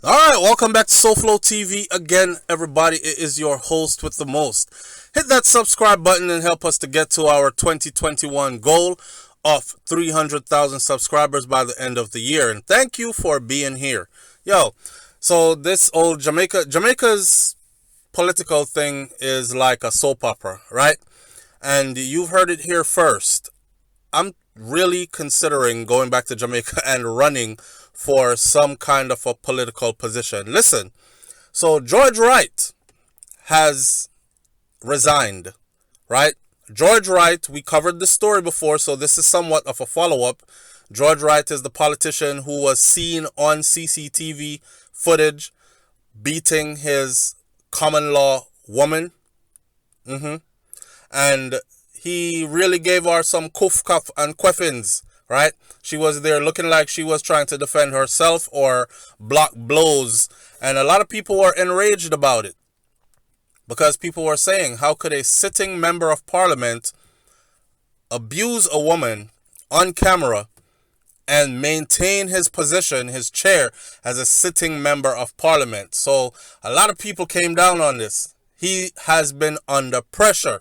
Alright, welcome back to SouFLoTV again, everybody. It is your host with the most. Hit that subscribe button and help us to get to our 2021 goal of 300,000 subscribers by the end of the year. And thank you for being here. Yo, so this old Jamaica's political thing is like a soap opera, right? And you've heard it here first. I'm really considering going back to Jamaica and running for some kind of a political position. Listen, so George Wright has resigned, right? George Wright, we covered the story before, so this is somewhat of a follow up. George Wright is the politician who was seen on CCTV footage beating his common law woman. And he really gave her some cuff, cuff, and queffins, right? She was there looking like she was trying to defend herself or block blows. And a lot of people were enraged about it because people were saying, how could a sitting member of parliament abuse a woman on camera and maintain his position, his chair, as a sitting member of parliament? So a lot of people came down on this. He has been under pressure.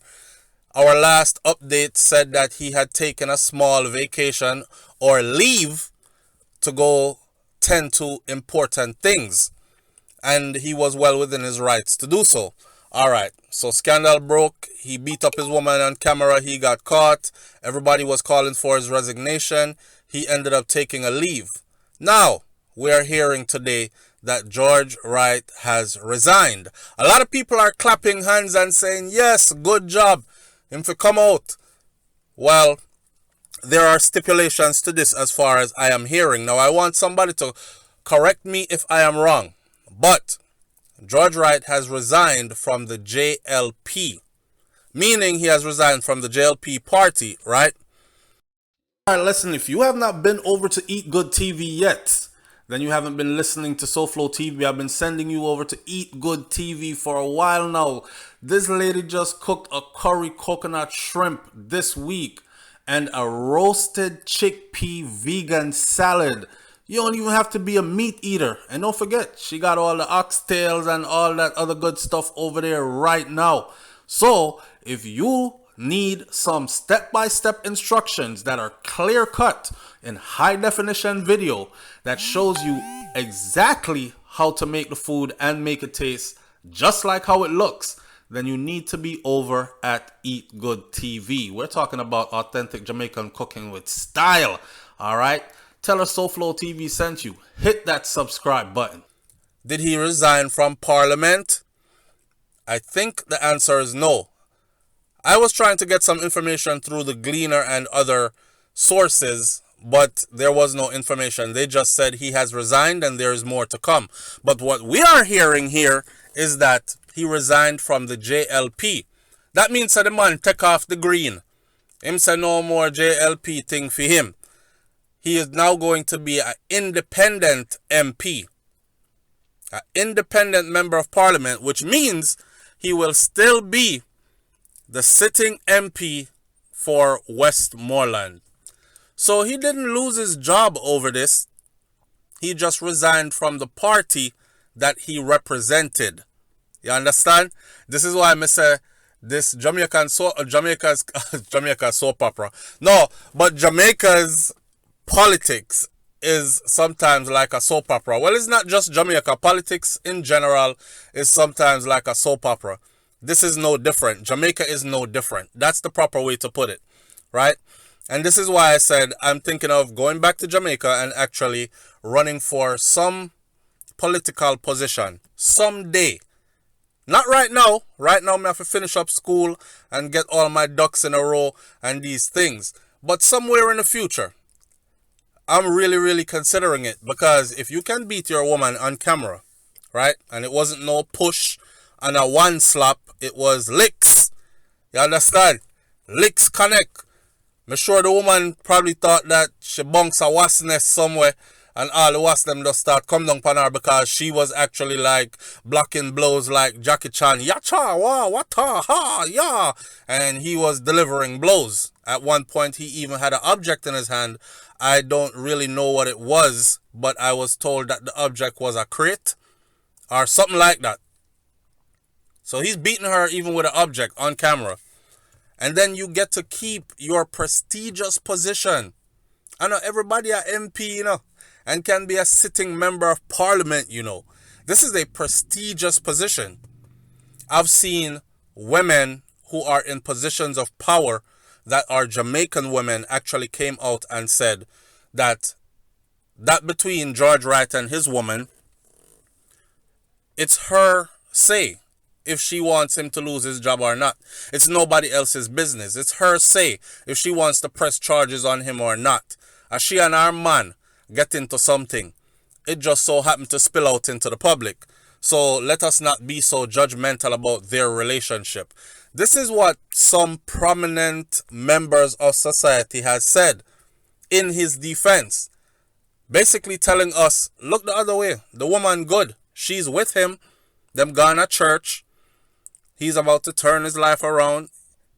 Our last update said that he had taken a small vacation or leave to go tend to important things. And he was well within his rights to do so. Alright, so scandal broke. He beat up his woman on camera. He got caught. Everybody was calling for his resignation. He ended up taking a leave. Now, we are hearing today that George Wright has resigned. A lot of people are clapping hands and saying, yes, good job. Him to come out. Well, there are stipulations to this as far as I am hearing. Now, I want somebody to correct me if I am wrong. But George Wright has resigned from the JLP, meaning he has resigned from the JLP party, right? Alright, listen, if you have not been over to Eat Good TV yet, then you haven't been listening to SouFLoTV. I've been sending you over to Eat Good TV for a while now. This lady just cooked a curry coconut shrimp this week and a roasted chickpea vegan salad. You don't even have to be a meat eater. And don't forget, she got all the oxtails and all that other good stuff over there right now. So, if you need some step-by-step instructions that are clear-cut in high-definition video that shows you exactly how to make the food and make it taste just like how it looks, then you need to be over at Eat Good TV. We're talking about authentic Jamaican cooking with style, all right? Tell her SouFLoTV sent you. Hit that subscribe button. Did he resign from Parliament? I think the answer is no. I was trying to get some information through the Gleaner and other sources, but there was no information. They just said he has resigned and there is more to come. But what we are hearing here is that he resigned from the JLP. That means that the man take off the green. Him say no more JLP thing for him. He is now going to be an independent MP. An independent member of parliament, which means he will still be the sitting MP for Westmoreland. So he didn't lose his job over this. He just resigned from the party that he represented. You understand? This is why I say this Jamaica's soap opera. No, but Jamaica's politics is sometimes like a soap opera. Well, it's not just Jamaica. Politics in general is sometimes like a soap opera. This is no different. Jamaica is no different. That's the proper way to put it, right? And this is why I said I'm thinking of going back to Jamaica and actually running for some political position someday. Not right now. Right now, I have to finish up school and get all my ducks in a row and these things. But somewhere in the future, I'm really considering it, because if you can beat your woman on camera, right, and it wasn't no push and a one slap, it was licks. You understand? Licks connect. I'm sure the woman probably thought that she bunks a wasp nest somewhere and all the wasps them just start come down upon her because she was actually like blocking blows like Jackie Chan. Yacha, wah, wata, ha, ya. And he was delivering blows. At one point, he even had an object in his hand. I don't really know what it was, but I was told that the object was a crate or something like that. So he's beating her even with an object on camera. And then you get to keep your prestigious position. I know everybody are MP, and can be a sitting member of parliament, This is a prestigious position. I've seen women who are in positions of power that are Jamaican women actually came out and said that between George Wright and his woman, it's her say if she wants him to lose his job or not. It's nobody else's business. It's her say if she wants to press charges on him or not. As she and her man get into something, it just so happened to spill out into the public. So let us not be so judgmental about their relationship. This is what some prominent members of society has said in his defense. Basically telling us, look the other way. The woman good. She's with him. Them gone to church. He's about to turn his life around.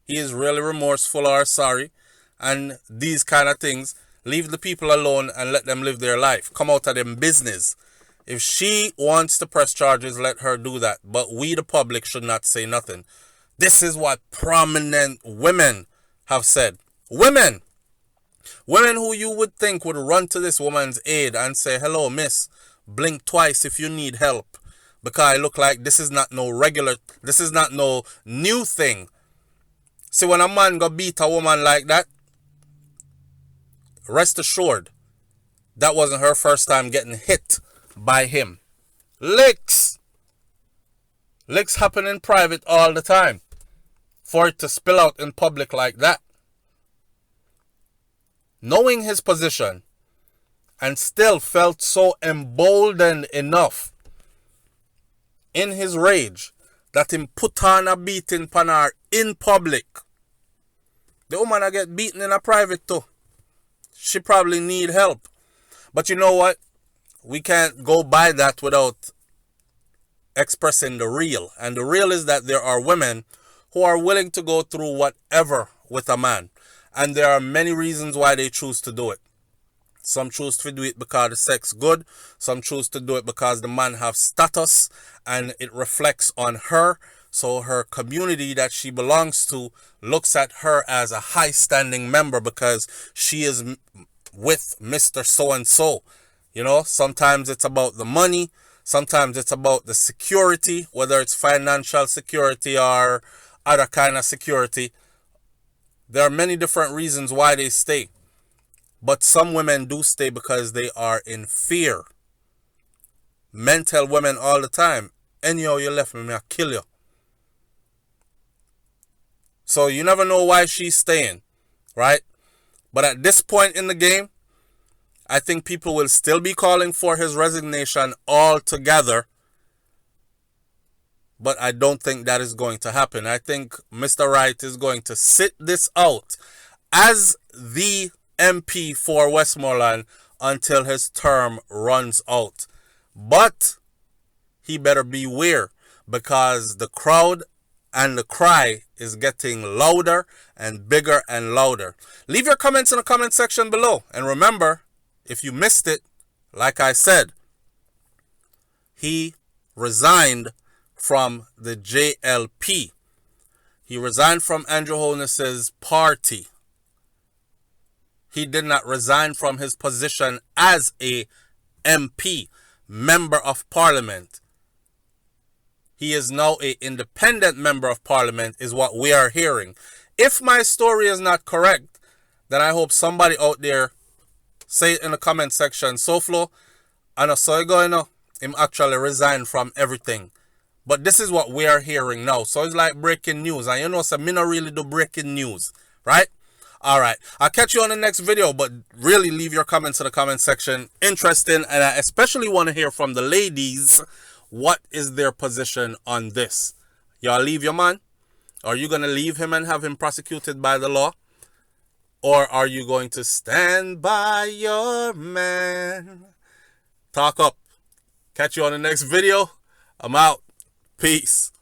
He is really remorseful or sorry. And these kind of things. Leave the people alone and let them live their life. Come out of them business. If she wants to press charges, let her do that. But we, the public, should not say nothing. This is what prominent women have said. Women who you would think would run to this woman's aid and say, hello, miss, blink twice if you need help. Because I look like this is not no new thing. See, when a man go beat a woman like that, rest assured, that wasn't her first time getting hit by him. Licks happen in private all the time. For it to spill out in public like that. Knowing his position and still felt so emboldened enough in his rage that him put on a beating pan her in public. The woman I get beaten in a private too. She probably need help. But you know what? We can't go by that without expressing the real. And the real is that there are women who are willing to go through whatever with a man. And there are many reasons why they choose to do it. Some choose to do it because the sex good. Some choose to do it because the man have status and it reflects on her. So her community that she belongs to looks at her as a high-standing member because she is with Mr. So-and-so. Sometimes it's about the money. Sometimes it's about the security, whether it's financial security or other kind of security. There are many different reasons why they stay. But some women do stay because they are in fear. Men tell women all the time, anyhow you left me, I'll kill you. So you never know why she's staying, right? But at this point in the game, I think people will still be calling for his resignation altogether. But I don't think that is going to happen. I think Mr. Wright is going to sit this out as the MP for Westmoreland until his term runs out. But he better beware because the crowd and the cry is getting louder and bigger and louder. Leave your comments in the comment section below. And remember, if you missed it, like I said, he resigned from the JLP. He resigned from Andrew Holness's party. He did not resign from his position as a MP, member of parliament. He is now an independent member of parliament, is what we are hearing. If my story is not correct, then I hope somebody out there say it in the comment section. SouFLo, I know so going on, him actually resigned from everything. But this is what we are hearing now. So it's like breaking news. And you know, so me not really do breaking news, right? Alright, I'll catch you on the next video, but really leave your comments in the comment section. Interesting, and I especially want to hear from the ladies, what is their position on this? Y'all leave your man? Are you going to leave him and have him prosecuted by the law? Or are you going to stand by your man? Talk up. Catch you on the next video. I'm out. Peace.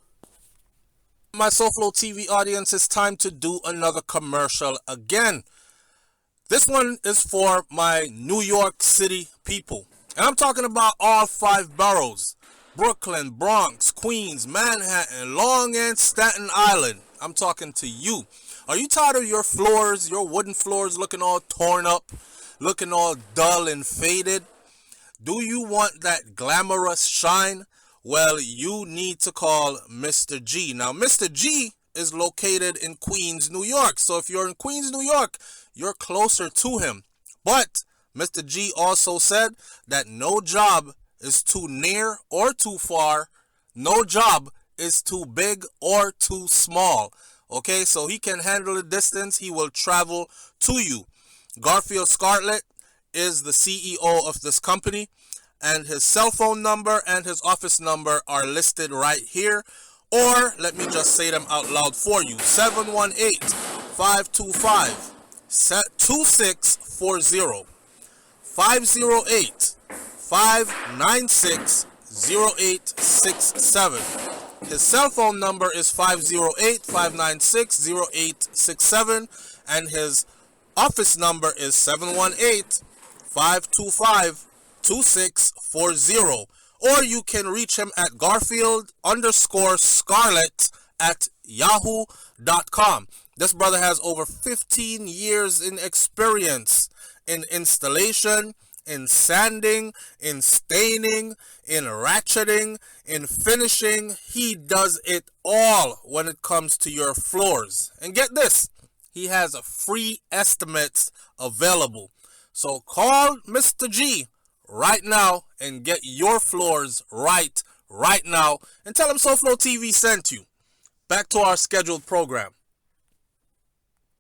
My SouFLoTV audience, it's time to do another commercial again. This one is for my New York City people. And I'm talking about all 5 boroughs. Brooklyn, Bronx, Queens, Manhattan, Long and Staten Island. I'm talking to you. Are you tired of your floors, your wooden floors looking all torn up, looking all dull and faded? Do you want that glamorous shine? Well, you need to call Mr. G. Now, Mr. G is located in Queens, New York. So if you're in Queens, New York, you're closer to him. But Mr. G also said that no job is too near or too far. No job is too big or too small. Okay, so he can handle the distance. He will travel to you. Garfield Scarlett is the CEO of this company, and his cell phone number and his office number are listed right here. Or let me just say them out loud for you. 718-525-2640. 508-596-0867. His cell phone number is 508-596-0867, and his office number is 718-525-2640. Or you can reach him at Garfield_Scarlett@yahoo.com. This brother has over 15 years in experience in installation, in sanding, in staining, in ratcheting, in finishing. He does it all when it comes to your floors. And get this, he has a free estimates available. So call Mr. G right now and get your floors right now, and tell him SouFLoTV sent you. Back to our scheduled program.